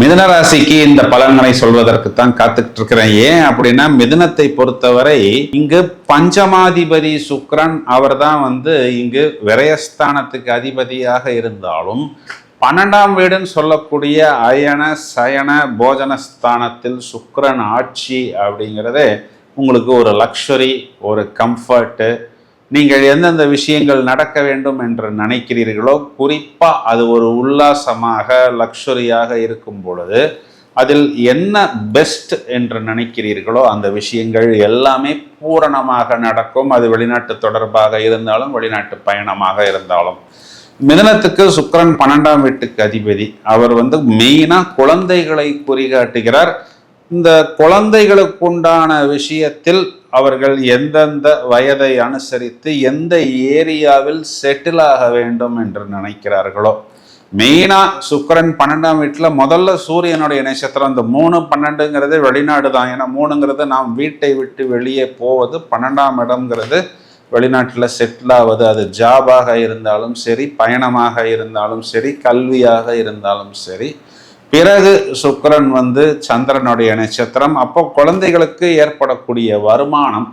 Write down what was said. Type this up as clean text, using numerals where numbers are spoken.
மிதுன ராசிக்கு இந்த பலன்களை சொல்வதற்குத்தான் காத்துக்கிட்டு இருக்கிறேன். ஏன் அப்படின்னா, மிதுனத்தை பொறுத்தவரை இங்கு பஞ்சமாதிபதி சுக்கிரன் அவர் தான் இங்கு விரயஸ்தானத்துக்கு அதிபதியாக இருந்தாலும் 12ஆம் வீடுன்னு சொல்லக்கூடிய அயன சயன போஜனஸ்தானத்தில் சுக்கிரன் ஆட்சி அப்படிங்கிறதே உங்களுக்கு ஒரு லக்ஸுரி, ஒரு கம்ஃபர்ட்டு. நீங்கள் எந்தெந்த விஷயங்கள் நடக்க வேண்டும் என்று நினைக்கிறீர்களோ, குறிப்பாக அது ஒரு உல்லாசமாக லக்ஸுரியாக இருக்கும் பொழுது அதில் என்ன பெஸ்ட் என்று நினைக்கிறீர்களோ அந்த விஷயங்கள் எல்லாமே பூரணமாக நடக்கும். அது வெளிநாட்டு தொடர்பாக இருந்தாலும் வெளிநாட்டு பயணமாக இருந்தாலும். மிதுனத்துக்கு சுக்கிரன் 12ஆம் வீட்டுக்கு அதிபதி. அவர் மெயினாக குழந்தைகளை குறிகாட்டுகிறார். இந்த குழந்தைகளுக்குண்டான விஷயத்தில் அவர்கள் எந்தெந்த வயதை அனுசரித்து எந்த ஏரியாவில் செட்டில் ஆக வேண்டும் என்று நினைக்கிறார்களோ, மெயினாக சுக்கிரன் 12ஆம் வீட்டில் முதல்ல சூரியனுடைய நட்சத்திரம். இந்த 3, 12ங்கிறது வெளிநாடு தான். ஏன்னா 3ங்கிறது நாம் வீட்டை விட்டு வெளியே போவது, 12ஆம் இடம்ங்கிறது வெளிநாட்டில் செட்டில் ஆவது. அது ஜாபாக இருந்தாலும் சரி, பயணமாக இருந்தாலும் சரி, கல்வியாக இருந்தாலும் சரி. பிறகு சுக்கிரன் சந்திரனுடைய நட்சத்திரம். அப்போ குழந்தைகளுக்கு ஏற்படக்கூடிய வருமானம்